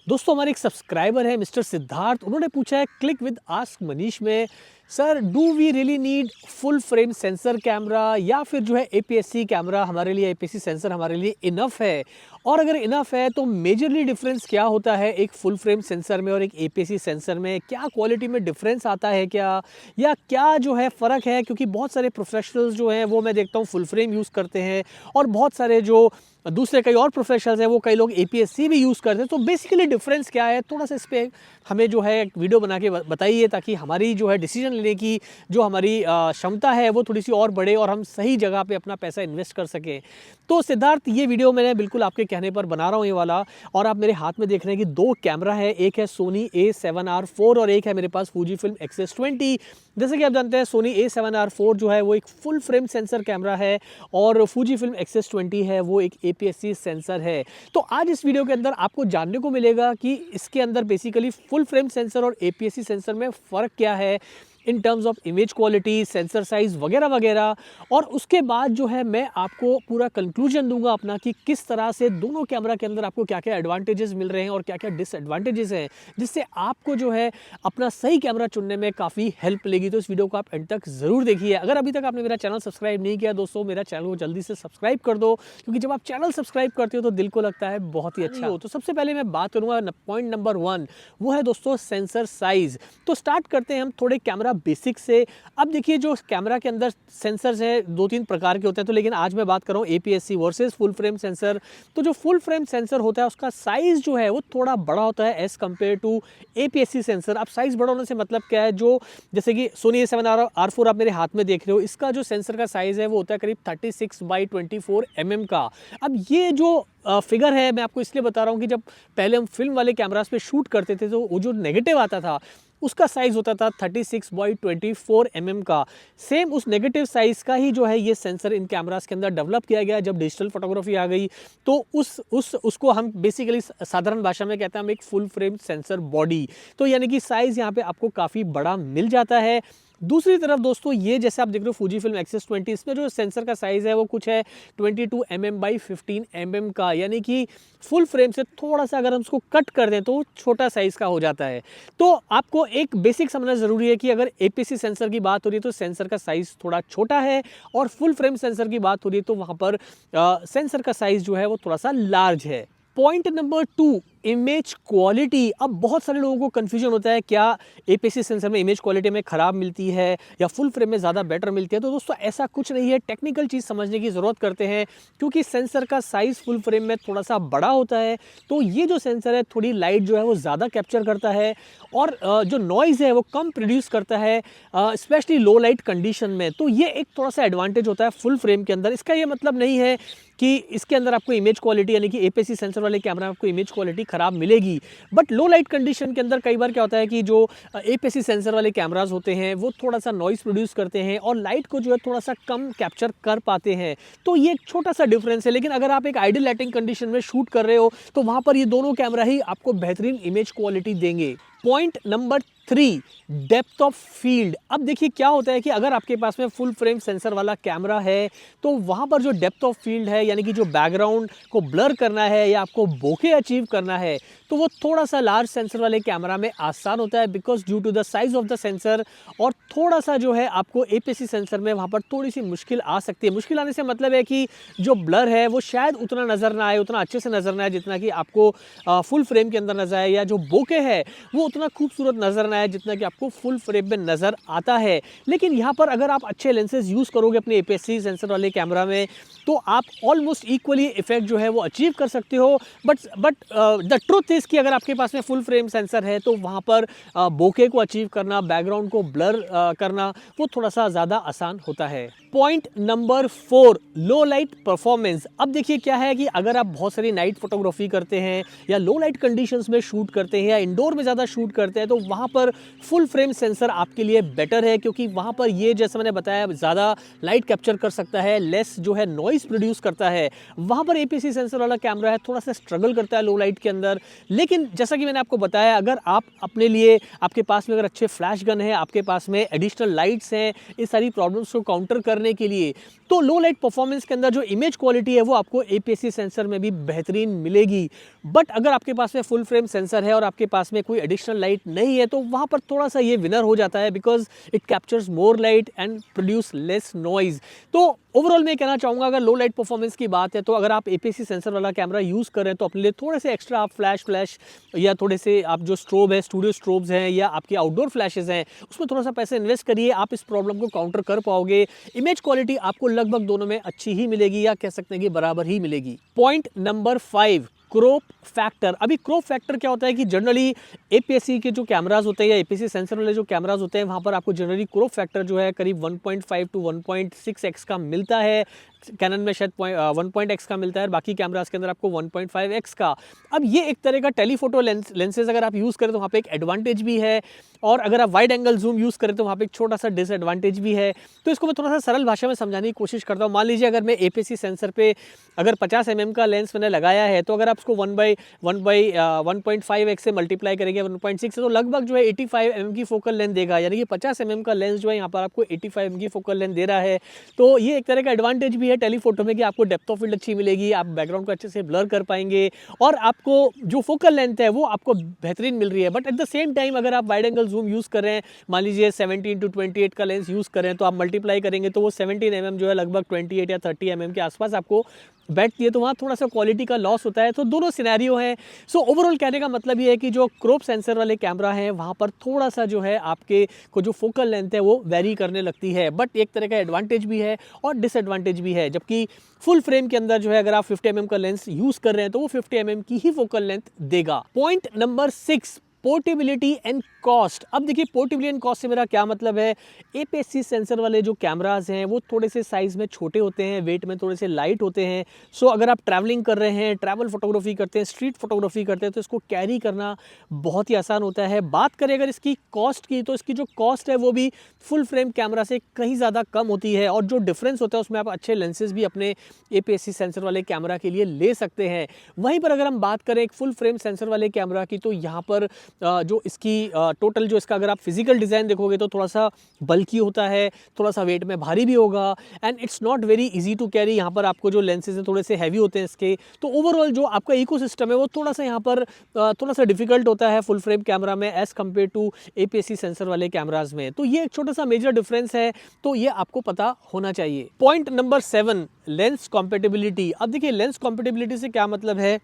दोस्तों हमारे एक सब्सक्राइबर है मिस्टर सिद्धार्थ, उन्होंने पूछा है क्लिक विद आस्क मनीष में, sir do we really need full frame sensor camera या फिर जो है एपीएससी कैमरा हमारे लिए, एपीएससी सेंसर हमारे लिए इनफ है, और अगर इनफ है तो मेजरली डिफरेंस क्या होता है एक फुल फ्रेम सेंसर में और एक एपीएससी सेंसर में, क्या क्वालिटी में डिफरेंस आता है क्या, या क्या जो है फ़र्क है। क्योंकि बहुत सारे प्रोफेशनल्स जो हैं वो मैं देखता हूँ फुल फ्रेम यूज़ करते हैं और बहुत सारे जो दूसरे कई और प्रोफेशनल्स हैं वो कई लोग एपीएससी भी यूज़ करते हैं। तो बेसिकली डिफरेंस क्या है, थोड़ा सा इस पर हमें जो है एक वीडियो बना के बताइए, ताकि हमारी जो है डिसीजन लेने की जो हमारी क्षमता है वो थोड़ी सी और बढ़े और हम सही जगह पे अपना पैसा इन्वेस्ट कर सकें। तो सिद्धार्थ, ये वीडियो मैंने बिल्कुल आपके कहने पर बना रहा हूँ ये वाला, और आप मेरे हाथ में देख रहे हैं कि दो कैमरा है, एक है सोनी A7R4 और एक है मेरे पास Fujifilm X-S20। जैसे कि आप जानते हैं सोनी A7R4 जो है वो एक फुल फ्रेम सेंसर कैमरा है और Fujifilm X-S20 है वो एक एपीएससी सेंसर है। तो आज इस वीडियो के अंदर आपको जानने को मिलेगा कि इसके अंदर बेसिकली फुल फ्रेम सेंसर और एपीएससी सेंसर में फ़र्क क्या है in terms of image quality, sensor size वगैरह वगैरह। और उसके बाद जो है मैं आपको पूरा कंक्लूजन दूंगा अपना कि किस तरह से दोनों कैमरा के अंदर आपको क्या क्या एडवांटेजेस मिल रहे हैं और क्या क्या डिसएडवांटेजेस हैं, जिससे आपको जो है अपना सही कैमरा चुनने में काफ़ी हेल्प मिलेगी। तो इस वीडियो को आप एंड तक ज़रूर देखिए। अगर अभी तक आपने मेरा चैनल सब्सक्राइब नहीं किया दोस्तों, मेरा चैनल को जल्दी से सब्सक्राइब कर दो, क्योंकि जब आप चैनल सब्सक्राइब करते हो तो दिल को लगता है बहुत ही अच्छा हो। तो सबसे पहले मैं बात करूँगा पॉइंट नंबर 1, वो है दोस्तों सेंसर साइज़। तो स्टार्ट करते हैं हम थोड़े कैमरा बेसिक से। अब देखिए जो कैमरा के अंदर सेंसर्स हैं 2-3 प्रकार के होते हैं, तो लेकिन आज मैं बात कर रहा हूँ APSC versus full frame sensor. तो जो फुल फ्रेम सेंसर होता है उसका साइज जो है वो थोड़ा बड़ा होता है as compare to APSC sensor. अब साइज बड़ा होने से मतलब क्या है, जो जैसे कि सोनी A7R4 आप मेरे हाथ में देख रहे हो, इसका जो सेंसर का साइज है वो होता है करीब 36x24 mm का। अब ये जो फिगर है मैं आपको इसलिए बता रहा हूँ कि जब पहले हम फिल्म वाले कैमरास पे शूट करते थे तो वो जो नेगेटिव आता था उसका साइज़ होता था 36x24 mm का। सेम उस नेगेटिव साइज़ का ही जो है ये सेंसर इन कैमरास के अंदर डेवलप किया गया। जब डिजिटल फोटोग्राफी आ गई तो उसको हम बेसिकली साधारण भाषा में कहते हैं हम एक फुल फ्रेम सेंसर बॉडी। तो यानी कि साइज़ यहाँ पे आपको काफ़ी बड़ा मिल जाता है। दूसरी तरफ दोस्तों ये जैसे आप देख रहे हो Fujifilm X-S20, इसमें जो सेंसर का साइज़ है वो कुछ है 22 mm by 15 mm का, यानी कि फुल फ्रेम से थोड़ा सा अगर हम उसको कट कर दें तो छोटा साइज़ का हो जाता है। तो आपको एक बेसिक समझना ज़रूरी है कि अगर एपीएससी सेंसर की बात हो रही है तो सेंसर का साइज़ थोड़ा छोटा है, और फुल फ्रेम सेंसर की बात हो रही है तो वहाँ पर सेंसर का साइज़ जो है वो थोड़ा सा लार्ज है। Point number 2, image quality. अब बहुत सारे लोगों को कन्फ्यूजन होता है क्या एपीएससी सेंसर में इमेज क्वालिटी में ख़राब मिलती है या फुल फ्रेम में ज़्यादा बेटर मिलती है। तो दोस्तों ऐसा कुछ नहीं है, टेक्निकल चीज़ समझने की ज़रूरत करते हैं। क्योंकि सेंसर का साइज़ फुल फ्रेम में थोड़ा सा बड़ा होता है तो ये जो सेंसर है थोड़ी लाइट जो है वो ज़्यादा कैप्चर करता है और जो नॉइज़ है वो कम प्रोड्यूस करता है, स्पेशली लो लाइट कंडीशन में। तो ये एक थोड़ा सा एडवांटेज होता है फुल फ्रेम के अंदर। इसका ये मतलब नहीं है कि इसके अंदर आपको इमेज क्वालिटी यानी कि एपीएससी सेंसर वाले कैमरा में आपको इमेज क्वालिटी ख़राब मिलेगी। बट लो लाइट कंडीशन के अंदर कई बार क्या होता है कि जो एपीएससी सेंसर वाले कैमरास होते हैं वो थोड़ा सा नॉइस प्रोड्यूस करते हैं और लाइट को जो है थोड़ा सा कम कैप्चर कर पाते हैं। तो ये एक छोटा सा डिफरेंस है। लेकिन अगर आप एक आइडियल लाइटिंग कंडीशन में शूट कर रहे हो तो वहाँ पर ये दोनों कैमरा ही आपको बेहतरीन इमेज क्वालिटी देंगे। Point number 3, depth of field. अब देखिए क्या होता है कि अगर आपके पास में फुल फ्रेम सेंसर वाला कैमरा है तो वहाँ पर जो डेप्थ ऑफ फील्ड है यानी कि जो बैकग्राउंड को ब्लर करना है या आपको बोके अचीव करना है तो वो थोड़ा सा लार्ज सेंसर वाले कैमरा में आसान होता है, because due to the size of the sensor. और थोड़ा सा जो है आपको एपीएससी सेंसर में वहाँ पर थोड़ी सी मुश्किल आ सकती है। मुश्किल आने से मतलब है कि जो ब्लर है वो शायद उतना नज़र ना आए, उतना अच्छे से नज़र ना आए जितना कि आपको फुल फ्रेम के अंदर नजर आए, या जो बोके है वो उतना खूबसूरत नज़र ना आए जितना कि आपको फुल फ्रेम में नज़र आता है। लेकिन यहाँ पर अगर आप अच्छे लेंसेज यूज़ करोगे अपने एपीएससी सेंसर वाले कैमरा में तो आप ऑलमोस्ट इक्वली इफेक्ट जो है वो अचीव कर सकते हो। बट द ट्रुथ इज़ कि अगर आपके पास में फुल फ्रेम सेंसर है तो वहाँ पर बोके को अचीव करना, बैकग्राउंड को ब्लर करना वो थोड़ा सा ज़्यादा आसान होता है। पॉइंट नंबर 4, लो लाइट परफॉर्मेंस। अब देखिए क्या है कि अगर आप बहुत सारी नाइट फोटोग्राफी करते हैं या लो लाइट कंडीशंस में शूट करते हैं या इंडोर में ज़्यादा शूट करते हैं तो वहाँ पर फुल फ्रेम सेंसर आपके लिए बेटर है, क्योंकि वहाँ पर ये जैसे मैंने बताया ज़्यादा लाइट कैप्चर कर सकता है, लेस जो है नॉइस प्रोड्यूस करता है। वहाँ पर एपीएससी सेंसर वाला कैमरा है थोड़ा सा स्ट्रगल करता है लो लाइट के अंदर। लेकिन जैसा कि मैंने आपको बताया, अगर आप अपने लिए आपके पास में अगर अच्छे फ्लैश गन है, आपके पास में एडिशनल लाइट्स हैं, इस सारी प्रॉब्लम्स को काउंटर करने के लिए। तो लो लाइट परफॉर्मेंस के अंदर जो इमेज क्वालिटी है वो आपको APS-C सेंसर में भी बेहतरीन मिलेगी। बट अगर आपके पास में फुल फ्रेम सेंसर है और आपके पास में कोई एडिशनल लाइट नहीं है तो वहाँ पर थोड़ा सा ये विनर हो जाता है, because it captures more light and produce less noise. तो ओवरऑल मैं कहना चाहूँगा, अगर लो लाइट परफॉर्मेंस की बात है तो अगर आप APS-C सेंसर वाला कैमरा यूज़ कर रहे हैं तो अपने लिए थोड़े से एक्स्ट्रा आप फ्लैश या थोड़े से आप जो स्ट्रोब है, स्टूडियो स्ट्रोब्स हैं या आपके आउटडोर फ्लैशेस हैं, उसमें थोड़ा सा पैसे इन्वेस्ट करिए, आप इस प्रॉब्लम को काउंटर कर पाओगे। इमेज क्वालिटी आपको लगभग दोनों में अच्छी ही मिलेगी या कह सकते हैं कि बराबर ही मिलेगी। Point number 5, crop factor. अभी क्रॉप फैक्टर क्या होता है कि जनरली APS-C के जो कैमराज होते हैं या APS-C सेंसर वाले जो कैमराज होते हैं वहाँ पर आपको जनरली क्रॉप फैक्टर जो है करीब 1.5 to 1.6x का मिलता है। कैनन में शायद 1x का मिलता है, बाकी कैमराज के अंदर आपको 1.5x का। अब ये एक तरह का टेलीफोटो लेंसेज अगर आप यूज़ करें तो वहाँ पे एक एडवांटेज भी है, और अगर आप वाइड एंगल जूम यूज़ करें तो वहाँ पे एक छोटा सा डिसएडवांटेज भी है। तो इसको मैं थोड़ा सा सरल भाषा में समझाने की कोशिश करता हूँ। मान लीजिए अगर मैं APS-C सेंसर पे अगर 50 mm का लेंस मैंने लगाया है तो अगर आप उसको 1.5x से मल्टीप्लाई करेंगे 1.6 से तो लगभग जो है 85 mm की फोकल लेंथ देगा, यानी कि 50 mm का लेंस जो है यहाँ पर आपको 85 mm की फोकल लेंथ दे रहा है। तो ये एक तरह का एडवांटेज भी है टेलीफोटो में कि आपको डेप्थ ऑफ फील्ड अच्छी मिलेगी, आप बैकग्राउंड को अच्छे से ब्लर कर पाएंगे और आपको जो फोकल लेंथ है वो आपको बेहतरीन मिल रही है। But at the same time अगर आप वाइड एंगल जूम यूज़ कर रहे हैं, मान लीजिए 17 to 28 का लेंस यूज़ करें तो आप मल्टीप्लाई करेंगे तो वो 17 mm जो है लगभग 28 या 30 mm के आसपास आपको बैठती है, तो वहाँ थोड़ा सा क्वालिटी का लॉस होता है। तो दोनों सिनेरियो हैं। सो ओवरऑल कहने का मतलब ये है कि जो क्रॉप सेंसर वाले कैमरा हैं वहाँ पर थोड़ा सा जो है आपके को जो फोकल लेंथ है वो वेरी करने लगती है, बट एक तरह का एडवांटेज भी है और डिसएडवांटेज भी है। जबकि फुल फ्रेम के अंदर जो है अगर आप 50 mm का लेंस यूज़ कर रहे हैं तो वो 50 mm की ही फोकल लेंथ देगा। Point number 6, portability and cost. अब देखिए पोर्टेबिलिटी एंड कॉस्ट से मेरा क्या मतलब है। APS-C सेंसर वाले जो कैमराज हैं वो थोड़े से साइज़ में छोटे होते हैं, वेट में थोड़े से लाइट होते हैं। सो अगर आप ट्रैवलिंग कर रहे हैं, ट्रैवल फोटोग्राफी करते हैं, स्ट्रीट फोटोग्राफी करते हैं तो इसको कैरी करना बहुत ही आसान होता है। बात करें अगर इसकी कॉस्ट की तो इसकी जो कॉस्ट है वो भी फुल फ्रेम कैमरा से कहीं ज़्यादा कम होती है, और जो डिफरेंस होता है उसमें आप अच्छे लेंसेज भी अपने APS-C सेंसर वाले कैमरा के लिए ले सकते हैं। वहीं पर अगर हम बात करें एक फुल फ्रेम सेंसर वाले कैमरा की तो यहाँ पर जो इसकी टोटल जो इसका अगर आप फिजिकल डिज़ाइन देखोगे तो थोड़ा सा बल्की होता है, थोड़ा सा वेट में भारी भी होगा, and it's not very easy to carry. यहाँ पर आपको जो लेंसेज हैं थोड़े से हैवी होते हैं इसके, तो ओवरऑल जो आपका इकोसिस्टम है वो थोड़ा सा यहाँ पर थोड़ा सा डिफिकल्ट होता है फुल फ्रेम कैमरा में as compare to APS-C sensor वाले कैमराज में। तो ये एक छोटा सा मेजर डिफरेंस है, तो ये आपको पता होना चाहिए। Point number 7, lens compatibility. अब देखिए लेंस कॉम्पेटिबिलिटी से क्या मतलब है,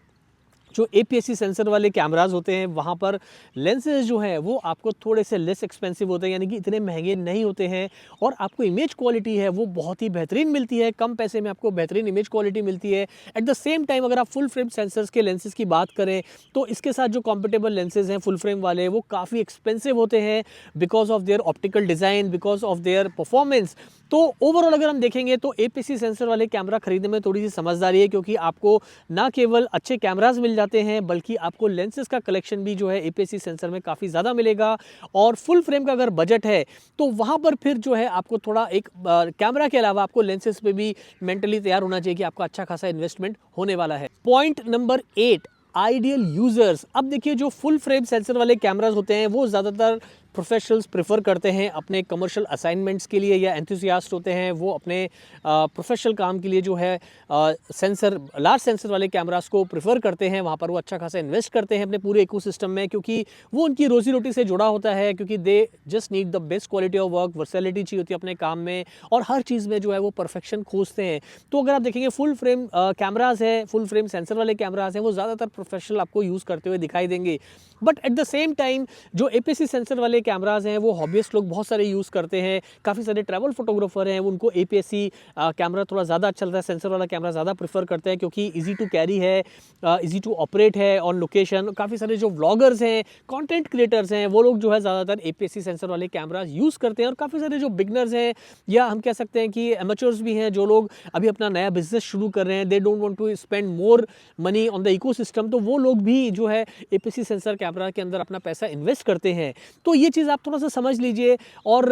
जो APS-C सेंसर वाले कैमराज होते हैं वहाँ पर लेंसेज जो हैं वो आपको थोड़े से लेस एक्सपेंसिव होते हैं, यानी कि इतने महंगे नहीं होते हैं, और आपको इमेज क्वालिटी है वो बहुत ही बेहतरीन मिलती है, कम पैसे में आपको बेहतरीन इमेज क्वालिटी मिलती है। एट द सेम टाइम अगर आप फुल फ्रेम सेंसर्स के लेंसेज की बात करें तो इसके साथ जो कॉम्पेटेबल लेंसेज हैं फुल फ्रेम वाले वो काफ़ी एक्सपेंसिव होते हैं because of their optical design, because of their performance. तो ओवरऑल अगर हम देखेंगे तो APS-C सेंसर वाले कैमरा खरीदने में थोड़ी सी समझदारी है, क्योंकि आपको ना केवल अच्छे कैमराज मिल जाते हैं बल्कि आपको लेंसेज का कलेक्शन भी जो है APS-C सेंसर में काफ़ी ज़्यादा मिलेगा। और फुल फ्रेम का अगर बजट है तो वहाँ पर फिर जो है आपको थोड़ा एक कैमरा के अलावा आपको लेंसेज पे भी मेंटली तैयार होना चाहिए कि आपका अच्छा खासा इन्वेस्टमेंट होने वाला है। Point number 8, ideal users. अब देखिए जो फुल फ्रेम सेंसर वाले कैमराज होते हैं वो ज़्यादातर प्रोफेशनल्स प्रेफर करते हैं अपने कमर्शियल असाइनमेंट्स के लिए, या एंथुसियास्ट होते हैं वो अपने प्रोफेशनल काम के लिए जो है सेंसर लार्ज सेंसर वाले कैमरास को प्रेफर करते हैं। वहाँ पर वो अच्छा खासा इन्वेस्ट करते हैं अपने पूरे इकोसिस्टम में, क्योंकि वो उनकी रोजी रोटी से जुड़ा होता है, क्योंकि they just need the best quality of work, versatility चाहिए होती है अपने काम में, और हर चीज़ में जो है वो परफेक्शन खोजते हैं। तो अगर आप देखेंगे फुल फ्रेम कैमराज है, फुल फ्रेम सेंसर वाले कैमराज हैं वो ज़्यादातर प्रोफेशनल आपको यूज़ करते हुए दिखाई देंगे। But at the same time जो APS-C सेंसर वाले कैमराज हैं वो हॉबियस्ट लोग बहुत सारे यूज़ करते हैं। काफ़ी सारे ट्रैवल फोटोग्राफर हैं उनको APS-C कैमरा थोड़ा ज़्यादा अच्छा लगता है, सेंसर वाला कैमरा ज़्यादा प्रेफर करते हैं, क्योंकि इजी टू कैरी है, इजी टू ऑपरेट है ऑन लोकेशन। काफ़ी सारे जो व्लॉगर्स हैं, कंटेंट क्रिएटर्स हैं, वो लोग जो है ज़्यादातर APS-C सेंसर वाले कैमराज यूज़ करते हैं। और काफ़ी सारे जो बिगनर्स हैं, या हम कह सकते हैं कि एमेचर्स भी हैं, जो लोग अभी अपना नया बिजनेस शुरू कर रहे हैं, they don't want to spend more money on the ecosystem, तो वो लोग भी जो है APS-C सेंसर कैमरा के अंदर अपना पैसा इन्वेस्ट करते हैं। तो ये चीज़ आप थोड़ा सा समझ लीजिए। और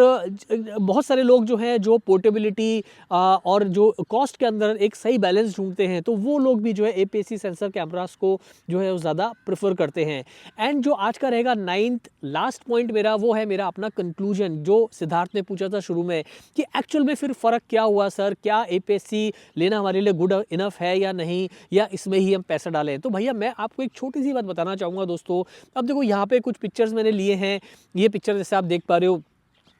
बहुत सारे लोग जो हैं जो पोर्टेबिलिटी और जो कॉस्ट के अंदर एक सही बैलेंस ढूंढते हैं, तो वो लोग भी जो है APS-C सेंसर कैमरास को जो है वो ज़्यादा प्रेफर करते हैं। एंड जो आज का रहेगा 9th लास्ट पॉइंट मेरा, वो है मेरा अपना कंक्लूजन, जो सिद्धार्थ ने पूछा था शुरू में कि एक्चुअल में फिर फ़र्क क्या हुआ सर, क्या APS-C लेना हमारे लिए गुड इनफ है या नहीं, या इसमें ही हम पैसा डालें। तो भैया मैं आपको एक छोटी सी बात बताना चाहूँगा दोस्तों। अब देखो यहाँ पे कुछ पिक्चर्स मैंने लिए हैं, ये पिक्चर जैसे आप देख पा रहे हो,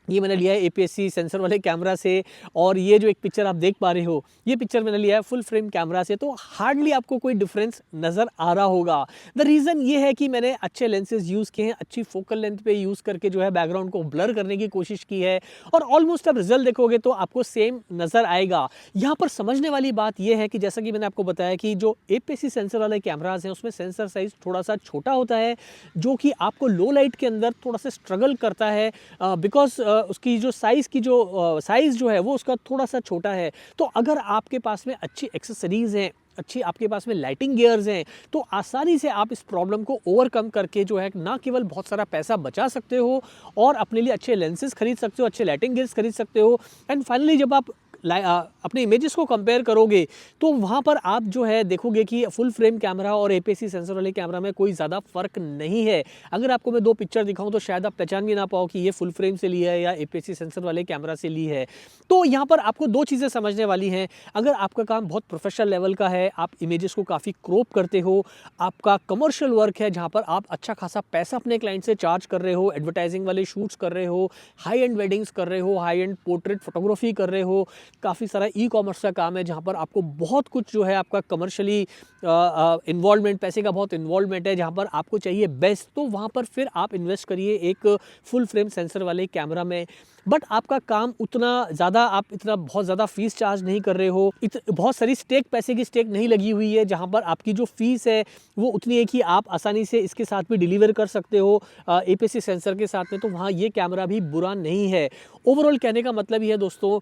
ये मैंने लिया है APS-C सेंसर वाले कैमरा से, और ये जो एक पिक्चर आप देख पा रहे हो, ये पिक्चर मैंने लिया है फुल फ्रेम कैमरा से। तो हार्डली आपको कोई डिफरेंस नज़र आ रहा होगा। द रीज़न ये है कि मैंने अच्छे लेंसेज यूज़ किए हैं, अच्छी फोकल लेंथ पे यूज़ करके जो है बैकग्राउंड को ब्लर करने की कोशिश की है, और ऑलमोस्ट आप रिजल्ट देखोगे तो आपको सेम नज़र आएगा। यहाँ पर समझने वाली बात यह है कि जैसा कि मैंने आपको बताया कि जो APS-C सेंसर वाले कैमराज हैं उसमें सेंसर साइज़ थोड़ा सा छोटा होता है, जो कि आपको लो लाइट के अंदर थोड़ा सा स्ट्रगल करता है, बिकॉज उसकी जो साइज़ जो है वो उसका थोड़ा सा छोटा है। तो अगर आपके पास में अच्छी एक्सेसरीज़ हैं, अच्छी आपके पास में लाइटिंग गियर्स हैं, तो आसानी से आप इस प्रॉब्लम को ओवरकम करके जो है ना केवल बहुत सारा पैसा बचा सकते हो, और अपने लिए अच्छे लेंसेज खरीद सकते हो, अच्छे लाइटिंग गियर्स खरीद सकते हो। एंड फाइनली जब आप अपने इमेजेस को कंपेयर करोगे तो वहाँ पर आप जो है देखोगे कि फुल फ्रेम कैमरा और APS-C सेंसर वाले कैमरा में कोई ज़्यादा फ़र्क नहीं है। अगर आपको मैं 2 पिक्चर दिखाऊं तो शायद आप पहचान भी ना पाओ कि ये फुल फ्रेम से ली है या APS-C सेंसर वाले कैमरा से ली है। तो यहाँ पर आपको 2 चीज़ें समझने वाली हैं। अगर आपका काम बहुत प्रोफेशनल लेवल का है, आप इमेजेस को काफ़ी क्रॉप करते हो, आपका कमर्शियल वर्क है जहाँ पर आप अच्छा खासा पैसा अपने क्लाइंट से चार्ज कर रहे हो, एडवर्टाइजिंग वाले शूट्स कर रहे हो, हाई एंड वेडिंग्स कर रहे हो, हाई एंड पोर्ट्रेट फोटोग्राफी कर रहे हो, काफ़ी सारा ई-कॉमर्स का काम है जहाँ पर आपको बहुत कुछ जो है आपका कमर्शियली इन्वॉल्वमेंट, पैसे का बहुत इन्वॉल्वमेंट है, जहाँ पर आपको चाहिए बेस्ट, तो वहाँ पर फिर आप इन्वेस्ट करिए एक फुल फ्रेम सेंसर वाले कैमरा में। बट आपका काम उतना ज़्यादा, आप इतना बहुत ज़्यादा फीस चार्ज नहीं कर रहे हो, बहुत सारी पैसे की स्टेक नहीं लगी हुई है, जहाँ पर आपकी जो फीस है वो उतनी है कि आप आसानी से इसके साथ भी डिलीवर कर सकते हो APS-C सेंसर के साथ में, तो वहाँ ये कैमरा भी बुरा नहीं है। ओवरऑल कहने का मतलब ये है दोस्तों,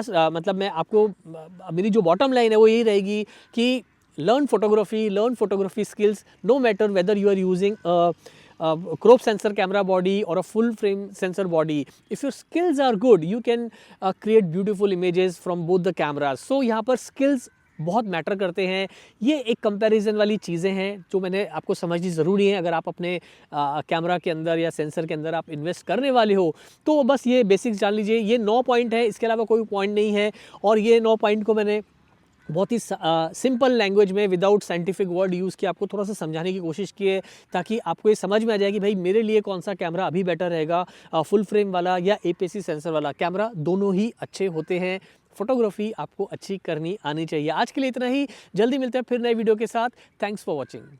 मतलब मैं आपको मेरी जो बॉटम लाइन है वो यही रहेगी कि learn photography skills, no matter whether you are using a crop sensor camera body or a full frame sensor body. If your skills are good, you can create beautiful images from both the cameras. So यहाँ पर skills बहुत matter करते हैं। ये एक comparison वाली चीज़ें हैं जो मैंने आपको समझनी ज़रूरी है। अगर आप अपने कैमरा के अंदर या सेंसर के अंदर आप इन्वेस्ट करने वाले हो तो बस ये बेसिक्स जान लीजिए। ये 9 पॉइंट है, इसके अलावा कोई पॉइंट नहीं है, और ये 9 पॉइंट को मैंने बहुत ही सिंपल लैंग्वेज में विदाउट साइंटिफिक वर्ड यूज़ किया आपको थोड़ा सा समझाने की कोशिश की है, ताकि आपको ये समझ में आ जाए कि भाई मेरे लिए कौन सा कैमरा अभी बेटर रहेगा, फुल फ्रेम वाला या APS-C सेंसर वाला। कैमरा दोनों ही अच्छे होते हैं, फोटोग्राफी आपको अच्छी करनी आनी चाहिए। आज के लिए इतना ही, जल्दी मिलते हैं फिर नए वीडियो के साथ। Thanks for watching.